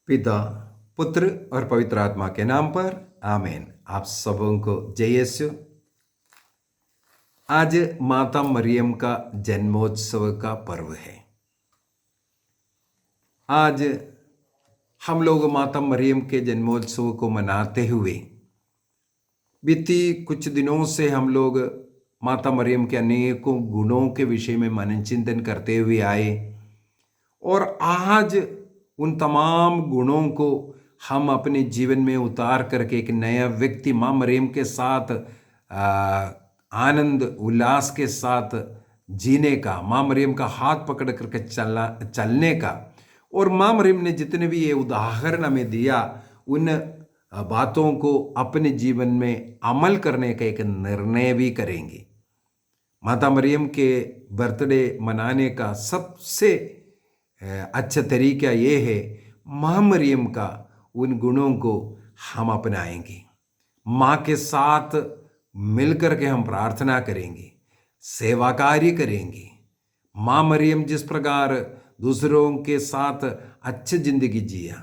पिता, पुत्र और पवित्र आत्मा के नाम पर आमीन। आप सबों को जय यीशु। आज माता मरियम का जन्मोत्सव का पर्व है। आज हम लोग माता मरियम के जन्मोत्सव को मनाते हुए बीती कुछ दिनों से हम लोग माता मरियम के अनेकों गुणों के विषय में मनन चिंतन करते हुए आए और आज उन तमाम गुणों को हम अपने जीवन में उतार करके एक नया व्यक्ति माँ मरियम के साथ आनंद उल्लास के साथ जीने का, माँ मरियम का हाथ पकड़ करके चलने का, और माँ मरियम ने जितने भी ये उदाहरण हमें दिया उन बातों को अपने जीवन में अमल करने का एक निर्णय भी करेंगे। माता मरियम के बर्थडे मनाने का सबसे अच्छा तरीका ये है, माँ मरियम का उन गुणों को हम अपनाएंगे, माँ के साथ मिलकर के हम प्रार्थना करेंगे, सेवा कार्य करेंगे। माँ मरियम जिस प्रकार दूसरों के साथ अच्छी जिंदगी जिया,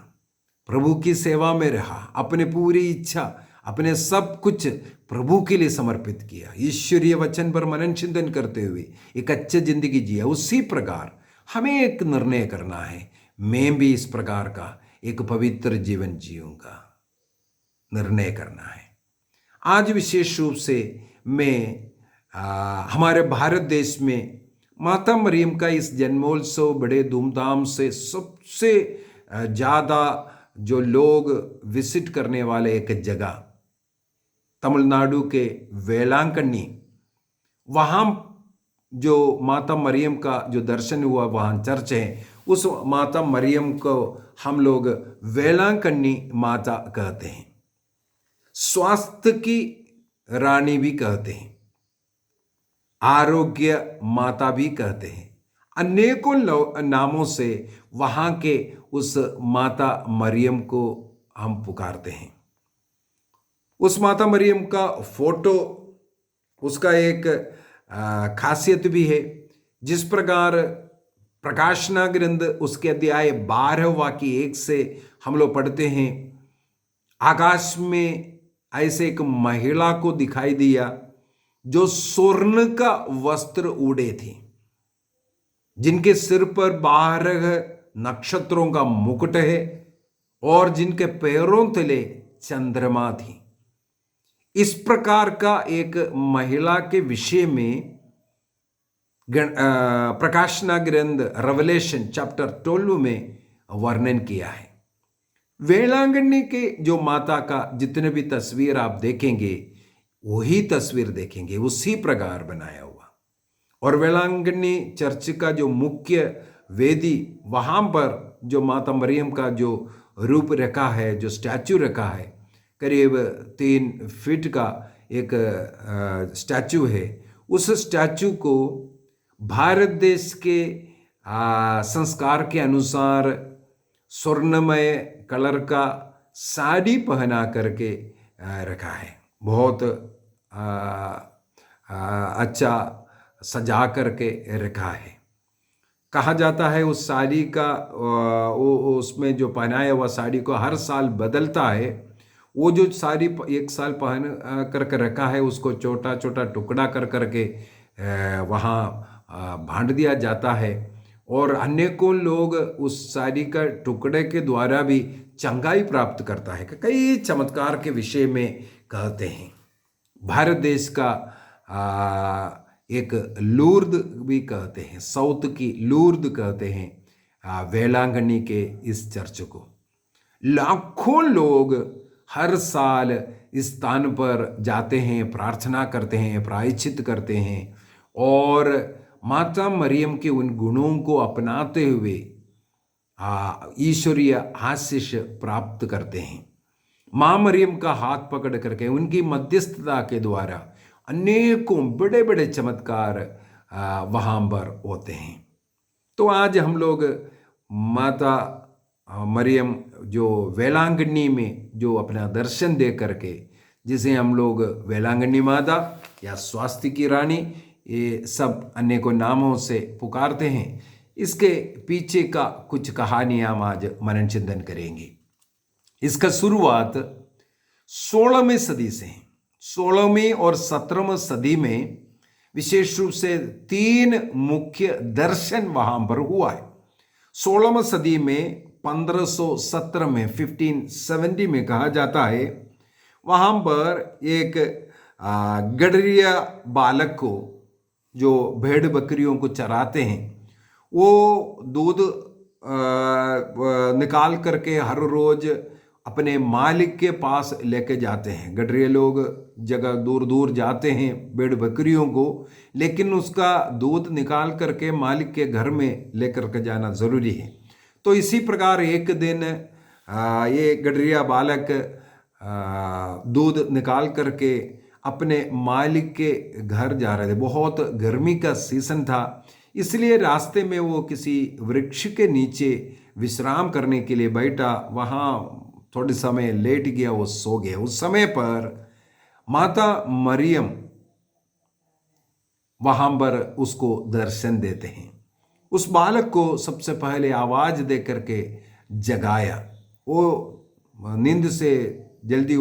प्रभु की सेवा में रहा, अपने पूरी इच्छा, अपने सब कुछ प्रभु के लिए समर्पित किया, ईश्वरीय वचन पर मनन चिंतन करते हुए एक अच्छी जिंदगी जिया, उसी प्रकार हमें एक निर्णय करना है, मैं भी इस प्रकार का एक पवित्र जीवन जीऊंगा, निर्णय करना है। आज विशेष रूप से मैं हमारे भारत देश में माता मरियम का इस जन्मोत्सव बड़े धूमधाम से सबसे ज़्यादा जो लोग विजिट करने वाले एक जगह तमिलनाडु के वेलांकन्नी, वहाँ जो माता मरियम का जो दर्शन हुआ, वहाँ चर्च है, उस माता मरियम को हम लोग वेलांकन्नी माता कहते हैं, स्वास्थ्य की रानी भी कहते हैं, आरोग्य माता भी कहते हैं, अनेकों नामों से वहाँ के उस माता मरियम को हम पुकारते हैं। उस माता मरियम का फोटो, उसका एक खासियत भी है। जिस प्रकार प्रकाशना ग्रंथ उसके अध्याय 12 वाक्य 1 से हम लोग पढ़ते हैं, आकाश में ऐसे एक महिला को दिखाई दिया जो स्वर्ण का वस्त्र ओढ़े थी, जिनके सिर पर 12 नक्षत्रों का मुकुट है और जिनके पैरों तले चंद्रमा थी। इस प्रकार का एक महिला के विषय में प्रकाशना ग्रंथ रेवलेशन चैप्टर 12 में वर्णन किया है। वेलांगनी के जो माता का जितने भी तस्वीर आप देखेंगे, वही तस्वीर देखेंगे, उसी प्रकार बनाया हुआ। और वेलांगनी चर्च का जो मुख्य वेदी, वहाँ पर जो माता मरियम का जो रूप रखा है, जो स्टैचू रखा है, करीब 3 फीट का एक स्टैचू है। उस स्टैचू को भारत देश के संस्कार के अनुसार स्वर्णमय कलर का साड़ी पहना करके रखा है। बहुत अच्छा सजा करके रखा है। कहा जाता है उस साड़ी का उसमें जो पहनाया हुआ साड़ी को हर साल बदलता है। वो जो साड़ी एक साल पहन करके रखा है, उसको छोटा छोटा टुकड़ा कर करके वहाँ बांट दिया जाता है और अनेकों लोग उस साड़ी का टुकड़े के द्वारा भी चंगाई प्राप्त करता है। कई चमत्कार के विषय में कहते हैं। भारत देश का एक लूर्द भी कहते हैं, साउथ की लूर्द कहते हैं वेलांगनी के इस चर्च को। लाखों लोग हर साल इस स्थान पर जाते हैं, प्रार्थना करते हैं, प्रायश्चित करते हैं और माता मरियम के उन गुणों को अपनाते हुए ईश्वरीय आशीष प्राप्त करते हैं। माँ मरियम का हाथ पकड़ करके उनकी मध्यस्थता के द्वारा अनेकों बड़े बड़े चमत्कार वहाँ पर होते हैं। तो आज हम लोग माता मरियम जो वेलांगनी में जो अपना दर्शन दे करके, जिसे हम लोग वेलांगनी माता या स्वास्थ्य की रानी, ये सब अनेकों नामों से पुकारते हैं, इसके पीछे का कुछ कहानियाँ हम आज मनन चिंतन करेंगे। इसका शुरुआत 16वीं सदी से है। 16वीं और 17वीं सदी में विशेष रूप से 3 मुख्य दर्शन वहां पर हुआ है। 16वीं सदी में 1517 में 1570 में कहा जाता है, वहां पर एक गडरिया बालक को, जो भेड़ बकरियों को चराते हैं, वो दूध निकाल करके हर रोज अपने मालिक के पास लेके जाते हैं। गडरिया लोग जगह दूर दूर जाते हैं भेड़ बकरियों को, लेकिन उसका दूध निकाल करके मालिक के घर में लेकर के जाना ज़रूरी है। तो इसी प्रकार एक दिन ये गडरिया बालक दूध निकाल करके अपने मालिक के घर जा रहे थे। बहुत गर्मी का सीजन था, इसलिए रास्ते में वो किसी वृक्ष के नीचे विश्राम करने के लिए बैठा। वहाँ थोड़े समय लेट गया, वो सो गया। उस समय पर माता मरियम वहां पर उसको दर्शन देते हैं। उस बालक को सबसे पहले आवाज दे करके जगाया। वो नींद से जल्दी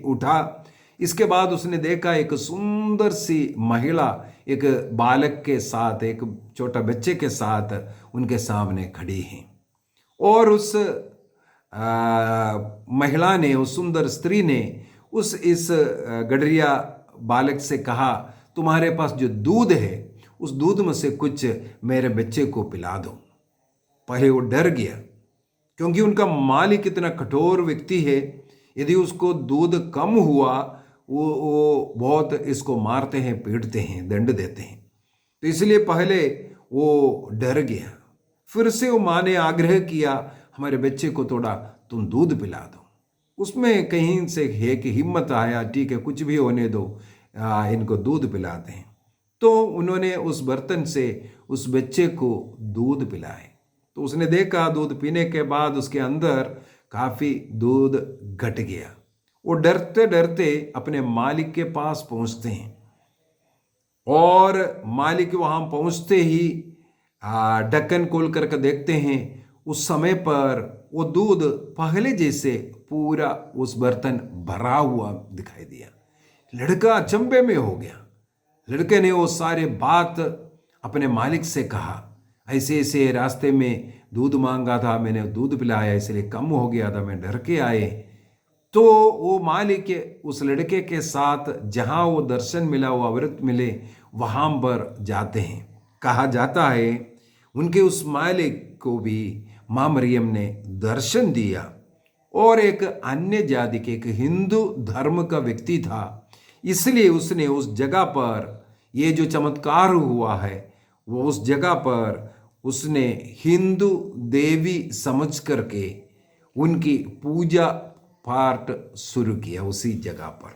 उठा। इसके बाद उसने देखा एक सुंदर सी महिला एक बालक के साथ, एक छोटा बच्चे के साथ उनके सामने खड़ी है। और उस महिला ने, उस सुंदर स्त्री ने इस गडरिया बालक से कहा, तुम्हारे पास जो दूध है उस दूध में से कुछ मेरे बच्चे को पिला दो। पहले वो डर गया, क्योंकि उनका मालिक इतना कठोर व्यक्ति है, यदि उसको दूध कम हुआ वो बहुत इसको मारते हैं, पीटते हैं, दंड देते हैं। तो इसलिए पहले वो डर गया। फिर से वो माँ ने आग्रह किया, हमारे बच्चे को थोड़ा तुम दूध पिला दो। उसमें कहीं से है कि हिम्मत आया, ठीक है कुछ भी होने दो, इनको दूध पिलाते हैं। तो उन्होंने उस बर्तन से उस बच्चे को दूध पिलाए। तो उसने देखा दूध पीने के बाद उसके अंदर काफ़ी दूध घट गया। वो डरते डरते अपने मालिक के पास पहुंचते हैं, और मालिक वहां पहुंचते ही ढक्कन खोल करके देखते हैं। उस समय पर वो दूध पहले जैसे पूरा उस बर्तन भरा हुआ दिखाई दिया। लड़का अचंभे में हो गया। लड़के ने वो सारे बात अपने मालिक से कहा, ऐसे ऐसे रास्ते में दूध मांगा था, मैंने दूध पिलाया, इसलिए कम हो गया था, मैं डर के आए। तो वो मालिक उस लड़के के साथ जहाँ वो दर्शन मिला, वो अवृत मिले, वहाँ पर जाते हैं। कहा जाता है उनके उस मालिक को भी माँ मरियम ने दर्शन दिया, और एक अन्य जाति के, एक हिंदू धर्म का व्यक्ति था, इसलिए उसने उस जगह पर ये जो चमत्कार हुआ है, वो उस जगह पर उसने हिंदू देवी समझ करके उनकी पूजा पाठ शुरू किया। उसी जगह पर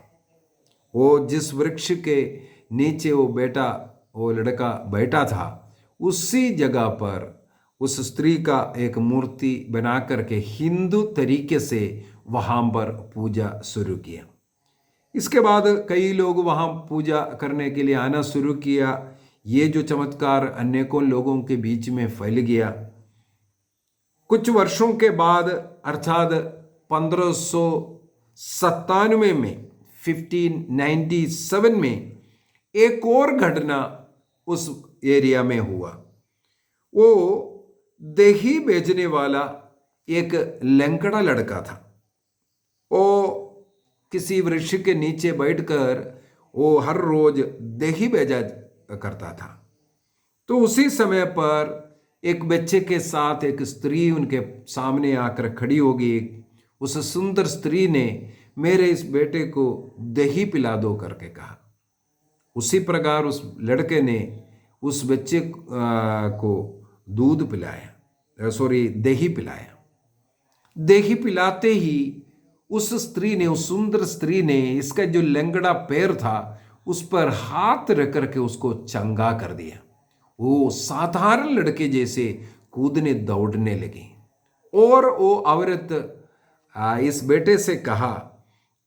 वो जिस वृक्ष के नीचे वो लड़का बैठा था, उसी जगह पर उस स्त्री का एक मूर्ति बना करके हिंदू तरीके से वहाँ पर पूजा शुरू किया। इसके बाद कई लोग वहाँ पूजा करने के लिए आना शुरू किया। ये जो चमत्कार अनेकों लोगों के बीच में फैल गया। कुछ वर्षों के बाद अर्थात 1597 में 1597 में एक और घटना उस एरिया में हुआ। वो दही बेचने वाला एक लंगड़ा लड़का था। वो किसी वृक्ष के नीचे बैठकर वो हर रोज दही बेचा करता था। तो उसी समय पर एक बच्चे के साथ एक स्त्री उनके सामने आकर खड़ी हो गई। उस सुंदर स्त्री ने मेरे इस बेटे को दही पिला दो करके कहा। उसी प्रकार उस लड़के ने उस बच्चे को दूध पिलाया, दही पिलाया। दही पिलाते ही उस स्त्री ने, उस सुंदर स्त्री ने इसका जो लंगड़ा पैर था उस पर हाथ रख करके उसको चंगा कर दिया। वो साधारण लड़के जैसे कूदने दौड़ने लगे। और वो औरत इस बेटे से कहा,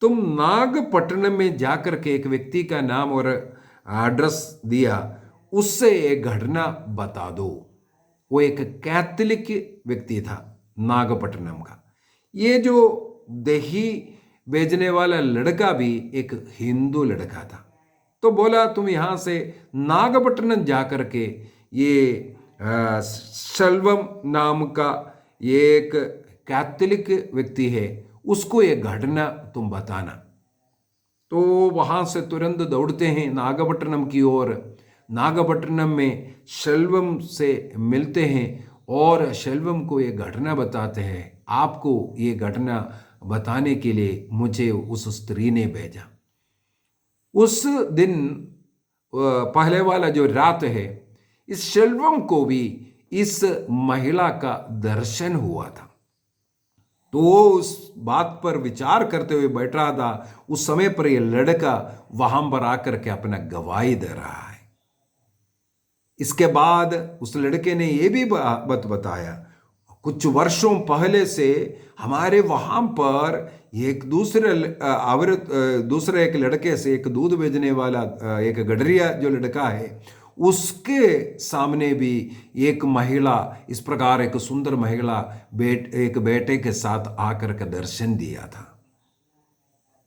तुम नागपट्टनम में जाकर के एक व्यक्ति का नाम और एड्रेस दिया, उससे एक घटना बता दो। वो एक कैथोलिक व्यक्ति था नागपट्टनम का। ये जो दही बेचने वाला लड़का भी एक हिंदू लड़का था। तो बोला तुम यहाँ से नागपट्टनम जाकर के ये शल्वम नाम का एक कैथोलिक व्यक्ति है, उसको ये घटना तुम बताना। तो वहाँ से तुरंत दौड़ते हैं नागपट्टनम की ओर। नागपट्टनम में शल्वम से मिलते हैं और शल्वम को ये घटना बताते हैं। आपको ये घटना बताने के लिए मुझे उस स्त्री ने भेजा। उस दिन पहले वाला जो रात है, इस शल्वम को भी इस महिला का दर्शन हुआ था। तो वो उस बात पर विचार करते हुए बैठ रहा था। उस समय पर यह लड़का वहां पर आकर के अपना गवाही दे रहा है। इसके बाद उस लड़के ने यह भी बात बताया, कुछ वर्षों पहले से हमारे वहां पर एक दूसरे एक लड़के से, एक दूध बेचने वाला एक गडरिया जो लड़का है, उसके सामने भी एक महिला इस प्रकार, एक सुंदर महिला एक बेटे के साथ आकर के दर्शन दिया था।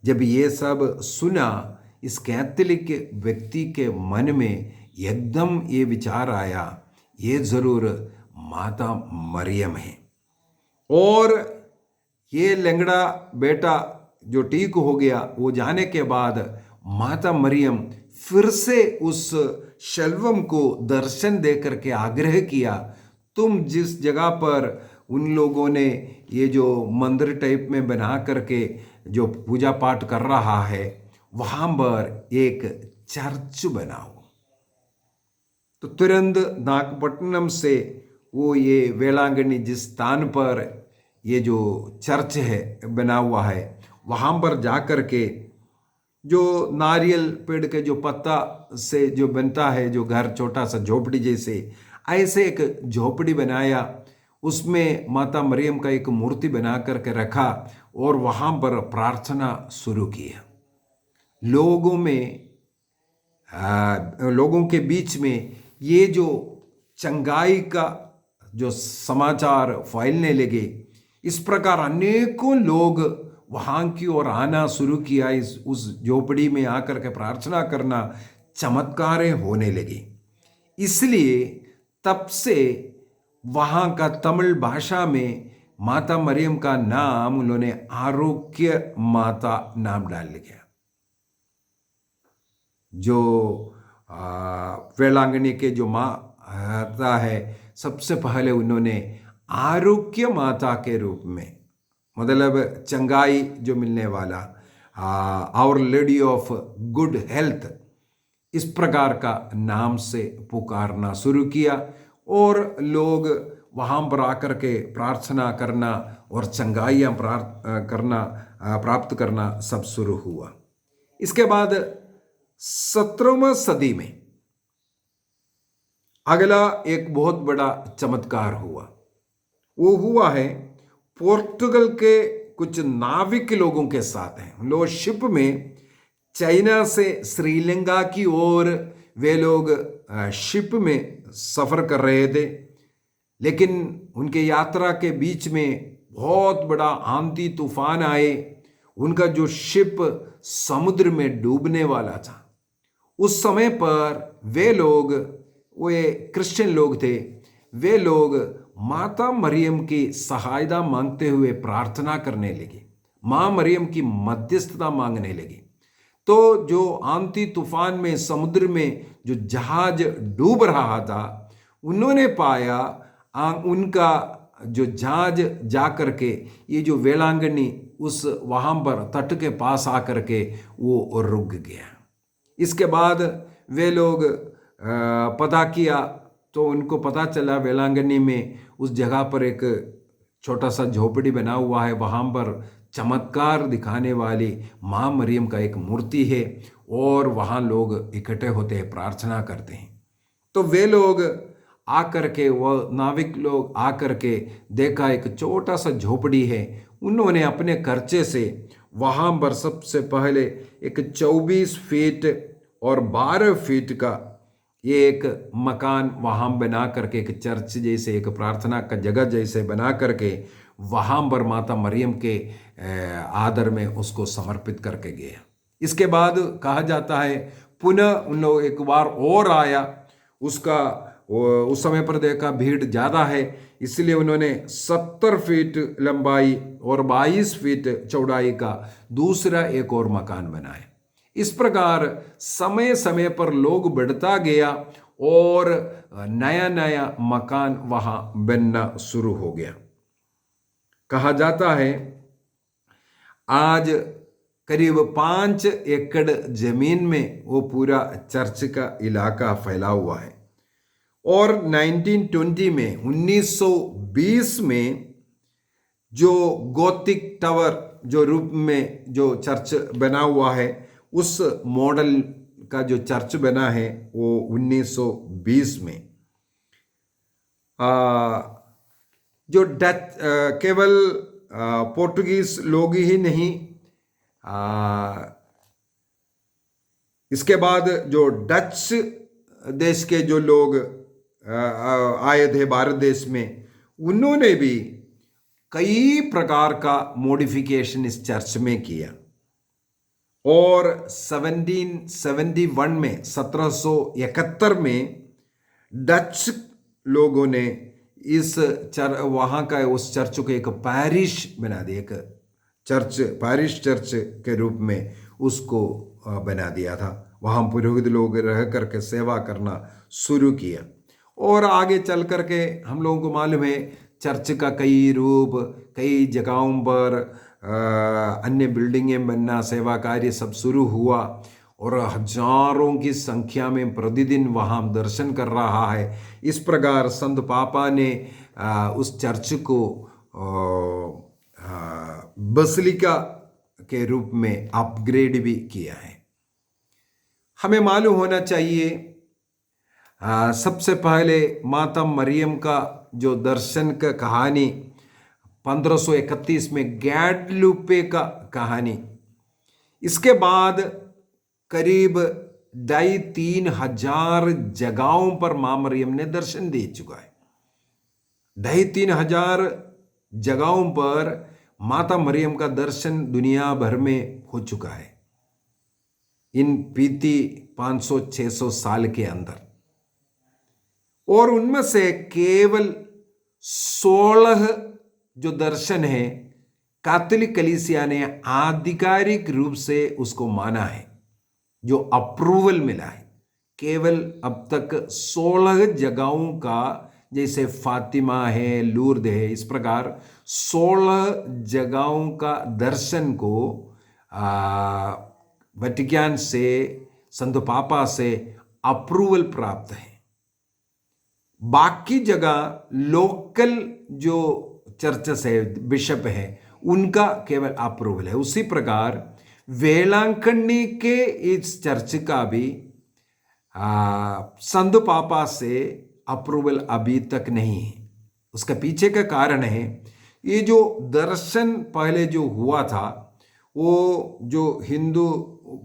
जब ये सब सुना, इस कैथोलिक व्यक्ति के मन में एकदम ये विचार आया, ये जरूर माता मरियम है। और ये लंगड़ा बेटा जो ठीक हो गया, वो जाने के बाद माता मरियम फिर से उस शल्वम को दर्शन दे करके आग्रह किया, तुम जिस जगह पर उन लोगों ने ये जो मंदिर टाइप में बना करके जो पूजा पाठ कर रहा है, वहां पर एक चर्च बनाओ। तो तुरंत नागपट्टनम से वो ये वेलांगनी जिस स्थान पर ये जो चर्च है बना हुआ है, वहां पर जाकर के जो नारियल पेड़ के जो पत्ता से जो बनता है, जो घर छोटा सा झोपड़ी जैसे, ऐसे एक झोपड़ी बनाया। उसमें माता मरियम का एक मूर्ति बना करके रखा और वहां पर प्रार्थना शुरू किया। लोगों के बीच में ये जो चंगाई का जो समाचार फैलने लगे, इस प्रकार अनेकों लोग वहां की ओर आना शुरू किया। उस झोपड़ी में आकर के प्रार्थना करना, चमत्कारें होने लगी। इसलिए तब से वहां का तमिल भाषा में माता मरियम का नाम उन्होंने आरोग्य माता नाम डाल दिया। जो वेलांगनी के जो माता है, सबसे पहले उन्होंने आरोग्य माता के रूप में, मतलब चंगाई जो मिलने वाला, our lady of good health, इस प्रकार का नाम से पुकारना शुरू किया और लोग वहाँ पर आकर के प्रार्थना करना और चंगाइयाँ प्राप्त करना सब शुरू हुआ। इसके बाद 17वीं सदी में अगला एक बहुत बड़ा चमत्कार हुआ। वो हुआ है पोर्तुगल के कुछ नाविक लोगों के साथ हैं। लोग शिप में चाइना से श्रीलंका की ओर वे लोग शिप में सफ़र कर रहे थे, लेकिन उनके यात्रा के बीच में बहुत बड़ा आंधी तूफान आए। उनका जो शिप समुद्र में डूबने वाला था। उस समय पर वे लोग, वे क्रिश्चियन लोग थे, वे लोग माता मरियम की सहायता मांगते हुए प्रार्थना करने लगे, माँ मरियम की मध्यस्थता मांगने लगे। तो जो आंधी तूफान में समुद्र में जो जहाज डूब रहा था, उन्होंने पाया उनका जो जहाज जा कर के ये जो वेलांगनी उस वहाँ पर तट के पास आकर के वो रुक गया। इसके बाद वे लोग पता किया तो उनको पता चला वेलांगनी में उस जगह पर एक छोटा सा झोपड़ी बना हुआ है, वहाँ पर चमत्कार दिखाने वाली माँ मरियम का एक मूर्ति है और वहाँ लोग इकट्ठे होते हैं, प्रार्थना करते हैं। तो वे लोग आकर के, वह नाविक लोग आकर के देखा एक छोटा सा झोपड़ी है। उन्होंने अपने खर्चे से वहाँ पर सबसे पहले एक 24 फीट और 12 फीट का ये एक मकान वहाँ बना करके, एक चर्च जैसे, एक प्रार्थना का जगह जैसे बना करके वहाँ पर माता मरियम के आदर में उसको समर्पित करके गया। इसके बाद कहा जाता है पुनः उन लोग एक बार और आया, उस समय पर देखा भीड़ ज़्यादा है, इसलिए उन्होंने 70 फीट लंबाई और 22 फीट चौड़ाई का दूसरा एक और मकान बनाया। इस प्रकार समय समय पर लोग बढ़ता गया और नया नया मकान वहाँ बनना शुरू हो गया। कहा जाता है आज करीब 5 एकड़ जमीन में वो पूरा चर्च का इलाका फैला हुआ है। और 1920 में 1920 में जो गोथिक टावर जो रूप में जो चर्च बना हुआ है, उस मॉडल का जो चर्च बना है वो 1920 में। जो डच केवल पोर्टुगीज लोग ही नहीं, इसके बाद जो डच देश के जो लोग आए थे भारत देश में, उन्होंने भी कई प्रकार का मॉडिफिकेशन इस चर्च में किया। और 1771 में 1771 में डच लोगों ने इस वहाँ का उस चर्च को एक पैरिश बना दिया, एक चर्च पैरिश चर्च के रूप में उसको बना दिया था। वहाँ पुरोहित लोग रह करके सेवा करना शुरू किया। और आगे चल करके हम लोगों को मालूम है चर्च का कई रूप, कई जगहों पर अन्य बिल्डिंगें बनना, सेवा कार्य सब शुरू हुआ और हजारों की संख्या में प्रतिदिन वहाँ दर्शन कर रहा है। इस प्रकार संत पापा ने उस चर्च को बसिलिका के रूप में अपग्रेड भी किया है। हमें मालूम होना चाहिए सबसे पहले माता मरियम का जो दर्शन का कहानी 1531 में गैडलुपे का कहानी, इसके बाद करीब 2500 जगहों पर मां मरियम ने दर्शन दे चुका है। 2500 जगहों पर माता मरियम का दर्शन दुनिया भर में हो चुका है इन बीती 500-600 साल के अंदर। और उनमें से केवल 16 जो दर्शन है कैथोलिक कलीसिया ने आधिकारिक रूप से उसको माना है, जो अप्रूवल मिला है। केवल अब तक 16 जगहों का, जैसे फातिमा है, लूर्द है, इस प्रकार 16 जगहों का दर्शन को वेटिकन से, संत पापा से अप्रूवल प्राप्त है। बाकी जगह लोकल जो चर्चेस है, बिशप है, उनका केवल अप्रूवल है। उसी प्रकार वेलांकन्नी के इस चर्च का भी संत पापा से अप्रूवल अभी तक नहीं है। उसका पीछे का कारण है ये जो दर्शन पहले जो हुआ था, वो जो हिंदू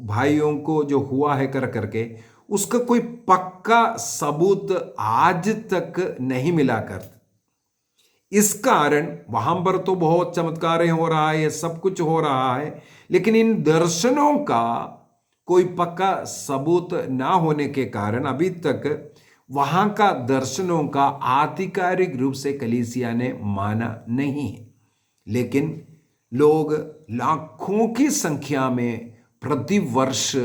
भाइयों को जो हुआ है कर करके, उसका कोई पक्का सबूत आज तक नहीं मिला कर। इस कारण वहां पर तो बहुत चमत्कार हो रहा है, सब कुछ हो रहा है, लेकिन इन दर्शनों का कोई पक्का सबूत ना होने के कारण अभी तक वहां का दर्शनों का आधिकारिक रूप से कलीसिया ने माना नहीं है। लेकिन लोग लाखों की संख्या में प्रति वर्ष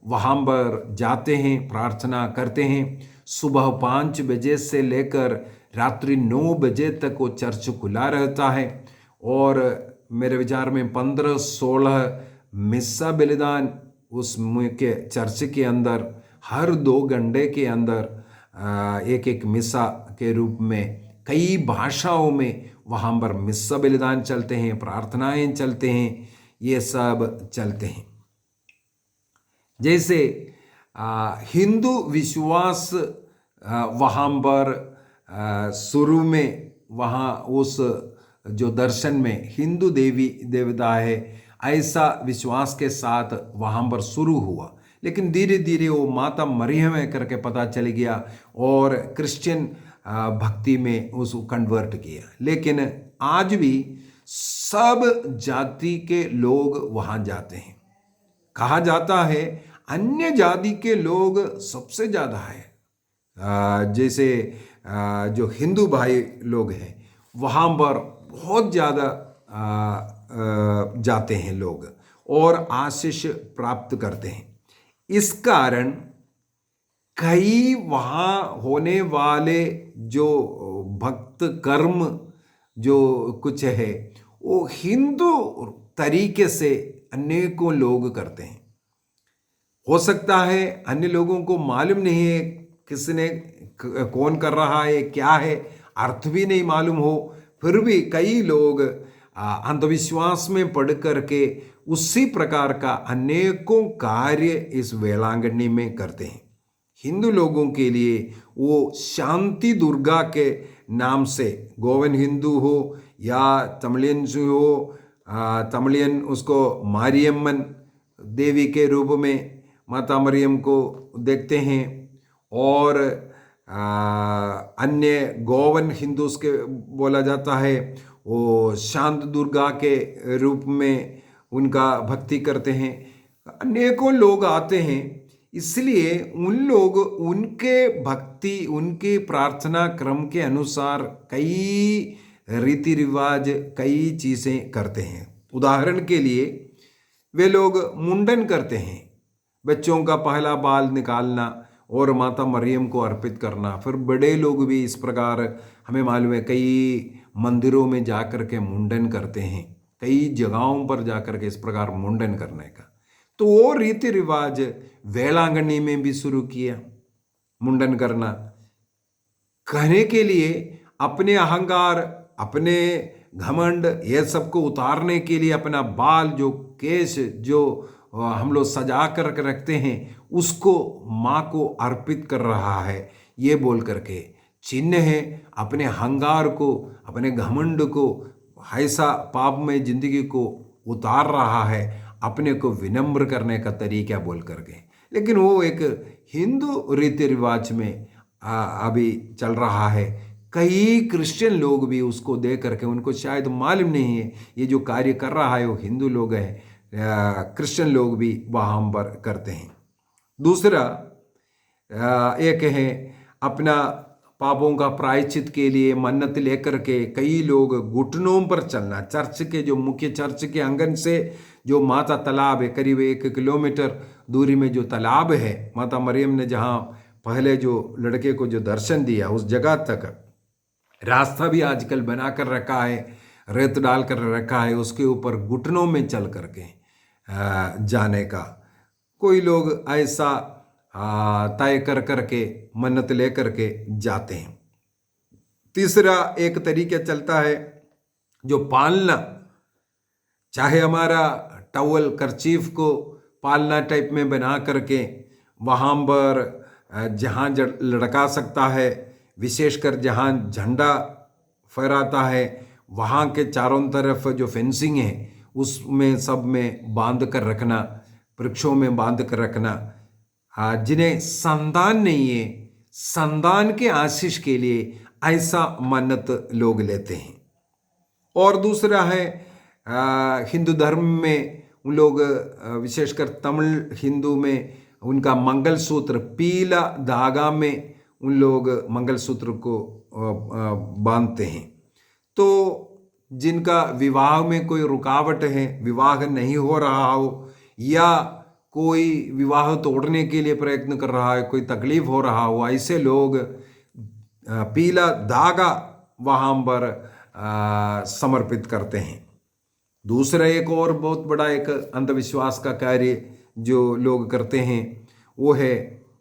वहां पर जाते हैं, प्रार्थना करते हैं। सुबह 5 बजे से लेकर रात्रि 9 बजे तक वो चर्च खुला रहता है। और मेरे विचार में 15-16 मिस्सा बलिदान उस के चर्च के अंदर हर 2 घंटे के अंदर एक एक मिस्सा के रूप में कई भाषाओं में वहाँ पर मिस्सा बलिदान चलते हैं, प्रार्थनाएं चलते हैं, ये सब चलते हैं। जैसे हिंदू विश्वास वहाँ पर शुरू में वहाँ उस जो दर्शन में हिंदू देवी देवता है, ऐसा विश्वास के साथ वहाँ पर शुरू हुआ। लेकिन धीरे धीरे वो माता मरियम है करके पता चल गया और क्रिश्चियन भक्ति में उसको कन्वर्ट किया। लेकिन आज भी सब जाति के लोग वहाँ जाते हैं। कहा जाता है अन्य जाति के लोग सबसे ज़्यादा है। जैसे जो हिंदू भाई लोग हैं वहाँ पर बहुत ज़्यादा जाते हैं लोग और आशीष प्राप्त करते हैं। इस कारण कई वहाँ होने वाले जो भक्त कर्म जो कुछ है वो हिंदू तरीके से अनेकों लोग करते हैं। हो सकता है अन्य लोगों को मालूम नहीं है किसने कौन कर रहा है क्या है, अर्थ भी नहीं मालूम हो, फिर भी कई लोग अंधविश्वास में पड़ करके उसी प्रकार का अनेकों कार्य इस वेलांगनी में करते हैं। हिंदू लोगों के लिए वो शांति दुर्गा के नाम से, गोवन हिंदू हो या तमिलियन हो, तमिलियन उसको मारियम्मन देवी के रूप में माता मरियम को देखते हैं, और अन्य गोवन हिंदूस के बोला जाता है वो शांत दुर्गा के रूप में उनका भक्ति करते हैं। अनेकों लोग आते हैं, इसलिए उन लोग उनके भक्ति उनके प्रार्थना क्रम के अनुसार कई रीति रिवाज कई चीज़ें करते हैं। उदाहरण के लिए वे लोग मुंडन करते हैं, बच्चों का पहला बाल निकालना और माता मरियम को अर्पित करना। फिर बड़े लोग भी इस प्रकार हमें मालूम है कई मंदिरों में जाकर के मुंडन करते हैं, कई जगहों पर जाकर के इस प्रकार मुंडन करने का। तो वो रीति रिवाज वेलांगनी में भी शुरू किया मुंडन करना, कहने के लिए अपने अहंकार अपने घमंड ये सबको उतारने के लिए अपना बाल जो केश जो हम लोग सजा कर रखते हैं उसको माँ को अर्पित कर रहा है, ये बोल करके चिन्ह है अपने अहंकार को अपने घमंड को ऐसा पाप में जिंदगी को उतार रहा है, अपने को विनम्र करने का तरीका बोल करके। लेकिन वो एक हिंदू रीति रिवाज में अभी चल रहा है। कई क्रिश्चियन लोग भी उसको देख करके उनको शायद मालूम नहीं है ये जो कार्य कर रहा है वो हिंदू लोग हैं, क्रिश्चियन लोग भी वहाँ पर करते हैं। दूसरा एक है अपना पापों का प्रायश्चित के लिए मन्नत लेकर के कई लोग घुटनों पर चलना, चर्च के जो मुख्य चर्च के आंगन से जो माता तालाब है करीब 1 किलोमीटर दूरी में जो तालाब है, माता मरियम ने जहाँ पहले जो लड़के को जो दर्शन दिया उस जगह तक रास्ता भी आजकल बना कर रखा है, रेत डाल कर रखा है, उसके ऊपर घुटनों में चल करके जाने का कोई लोग ऐसा तय कर करके मन्नत ले करके जाते हैं। तीसरा एक तरीका चलता है जो पालना, चाहे हमारा टॉवल करचीफ को पालना टाइप में बना करके वहाँ पर जहाँ लटका सकता है, विशेषकर जहाँ झंडा फहराता है वहाँ के चारों तरफ जो फेंसिंग है उसमें सब में बांध कर रखना, वृक्षों में बांध कर रखना। जिन्हें संतान नहीं है, संतान के आशीष के लिए ऐसा मन्नत लोग लेते हैं। और दूसरा है हिंदू धर्म में उन लोग विशेषकर तमिल हिंदू में उनका मंगलसूत्र पीला धागा में उन लोग मंगलसूत्र को बांधते हैं। तो जिनका विवाह में कोई रुकावट है, विवाह नहीं हो रहा हो या कोई विवाह तोड़ने के लिए प्रयत्न कर रहा है, कोई तकलीफ हो रहा हो, ऐसे लोग पीला धागा वहाँ पर समर्पित करते हैं। दूसरा एक और बहुत बड़ा एक अंधविश्वास का कार्य जो लोग करते हैं वो है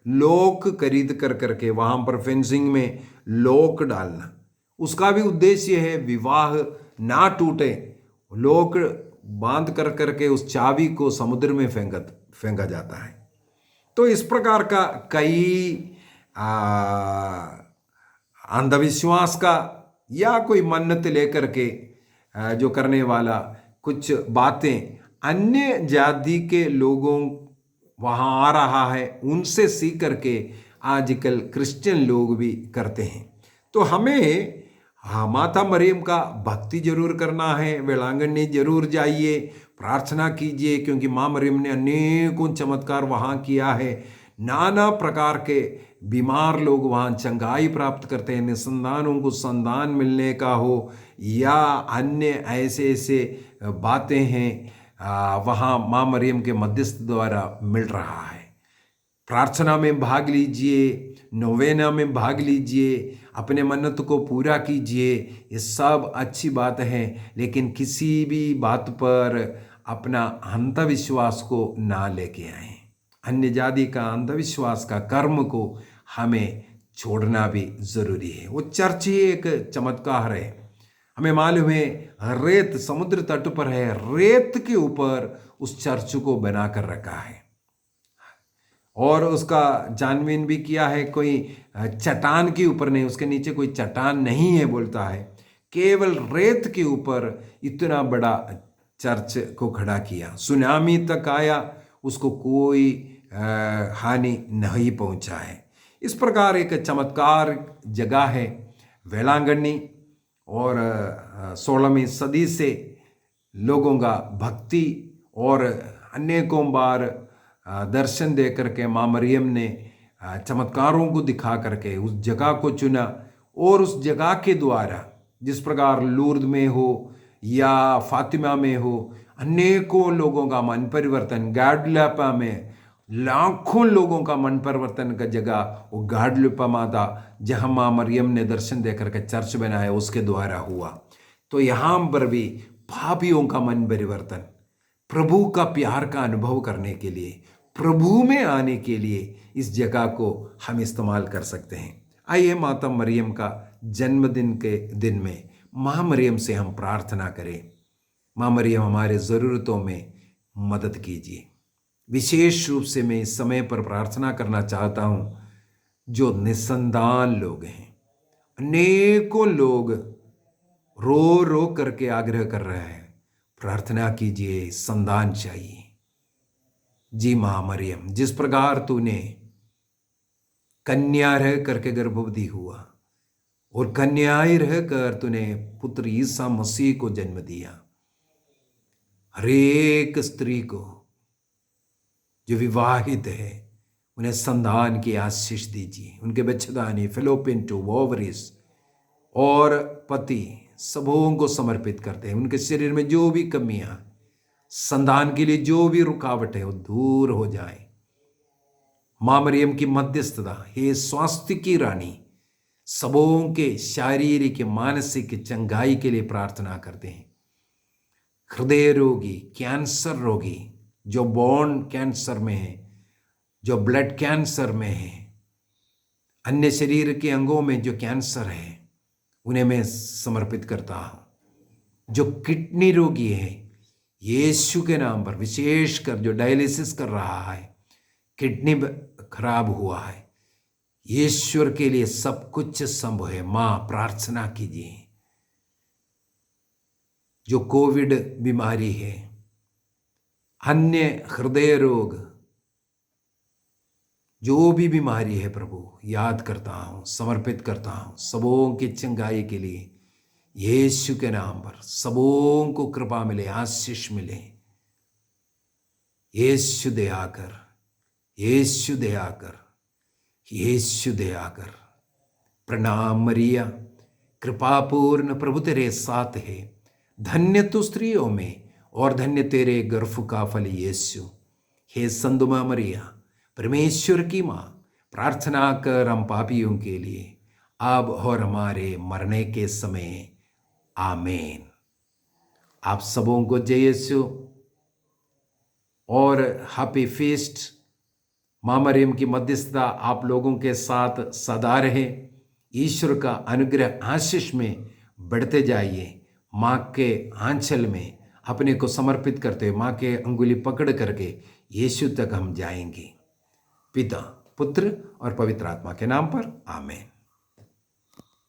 लॉक खरीद कर करके वहाँ पर फेंसिंग में लॉक डालना। उसका भी उद्देश्य है विवाह ना टूटे, लॉक बांध कर करके उस चाबी को समुद्र में फेंका जाता है। तो इस प्रकार का कई अंधविश्वास का या कोई मन्नत लेकर के जो करने वाला कुछ बातें अन्य जाति के लोगों वहाँ आ रहा है, उनसे सीख करके आजकल क्रिश्चियन लोग भी करते हैं। तो हमें हाँ, माता मरियम का भक्ति जरूर करना है, वेलांगनी जरूर जाइए, प्रार्थना कीजिए, क्योंकि माँ मरियम ने अनेकों चमत्कार वहाँ किया है। नाना प्रकार के बीमार लोग वहाँ चंगाई प्राप्त करते हैं, निसंतानों को संतान मिलने का हो या अन्य ऐसे ऐसे बातें हैं, वहाँ माँ मरियम के मध्यस्थ द्वारा मिल रहा है। प्रार्थना में भाग लीजिए, नोवेना में भाग लीजिए, अपने मन्नत को पूरा कीजिए, ये सब अच्छी बात है, लेकिन किसी भी बात पर अपना अंधविश्वास को ना लेके आए। अन्य जाति का अंधविश्वास का कर्म को हमें छोड़ना भी जरूरी है। वो चर्च ही एक चमत्कार है। हमें मालूम है रेत समुद्र तट पर है, रेत के ऊपर उस चर्च को बना कर रखा है और उसका जानबीन भी किया है। कोई चट्टान के ऊपर नहीं, उसके नीचे कोई चट्टान नहीं है बोलता है, केवल रेत के ऊपर इतना बड़ा चर्च को खड़ा किया। सुनामी तक आया, उसको कोई हानि नहीं पहुंचा है। इस प्रकार एक चमत्कार जगह है वेलांगनी, और 16वीं सदी से लोगों का भक्ति और अनेकों बार दर्शन दे करके माँ मरियम ने चमत्कारों को दिखा करके उस जगह को चुना, और उस जगह के द्वारा जिस प्रकार लूर्द में हो या फातिमा में हो, अनेकों लोगों का मन परिवर्तन, गाडलपा में लाखों लोगों का मन परिवर्तन का जगह वो गाडलपा माता जहाँ माँ मरियम ने दर्शन दे करके चर्च बनाया उसके द्वारा हुआ। तो यहाँ पर भी पापियों का मन परिवर्तन, प्रभु का प्यार का अनुभव करने के लिए, प्रभु में आने के लिए इस जगह को हम इस्तेमाल कर सकते हैं। आइए माता मरियम का जन्मदिन के दिन में माँ मरियम से हम प्रार्थना करें। माँ मरियम हमारे ज़रूरतों में मदद कीजिए। विशेष रूप से मैं इस समय पर प्रार्थना करना चाहता हूँ जो निसंतान लोग हैं। अनेकों लोग रो रो करके आग्रह कर रहे हैं, प्रार्थना कीजिए, संतान चाहिए। जी माँ मरियम, जिस प्रकार तूने कन्या रह करके गर्भवती हुआ और कन्याएं रह कर तूने पुत्र ईसा मसीह को जन्म दिया, हर एक स्त्री को जो विवाहित है उन्हें संतान की आशीष दीजिए। उनके बच्चेदानी फिलोपिन टू ओवरीज और पति सबों को समर्पित करते हैं। उनके शरीर में जो भी कमियां, संतान के लिए जो भी रुकावट है वो दूर हो जाए। माँ मरियम की मध्यस्थता, हे स्वास्थ्य की रानी, सबों के शारीरिक मानसिक चंगाई के लिए प्रार्थना करते हैं। हृदय रोगी, कैंसर रोगी, जो बोन कैंसर में है, जो ब्लड कैंसर में है, अन्य शरीर के अंगों में जो कैंसर है उन्हें मैं समर्पित करता हूं। जो किडनी रोगी है, यीशु के नाम पर, विशेषकर जो डायलिसिस कर रहा है, किडनी खराब हुआ है, ईश्वर के लिए सब कुछ संभव है। मां प्रार्थना कीजिए। जो कोविड बीमारी है, अन्य हृदय रोग, जो भी बीमारी है प्रभु, याद करता हूं, समर्पित करता हूं सबों की चंगाई के लिए। यीशु के नाम पर सबों को कृपा मिले, आशीष मिले। यीशु दया कर, यीशु दया कर, यीशु दया कर। प्रणाम मरिया, कृपापूर्ण प्रभु तेरे साथ है, धन्य तू स्त्रियों में और धन्य तेरे गर्भ का फल यीशु। हे संतुमा मरिया, परमेश्वर की माँ, प्रार्थना कर हम पापियों के लिए, अब और हमारे मरने के समय। आमीन। आप सबों को जय यीशु और हैप्पी फीस्ट। माँ मरियम की मध्यस्थता आप लोगों के साथ सदा रहे। ईश्वर का अनुग्रह आशीष में बढ़ते जाइए। माँ के आंचल में अपने को समर्पित करते हुए माँ के अंगुली पकड़ करके यीशु तक हम जाएंगे। पिता, पुत्र और पवित्र आत्मा के नाम पर आमीन।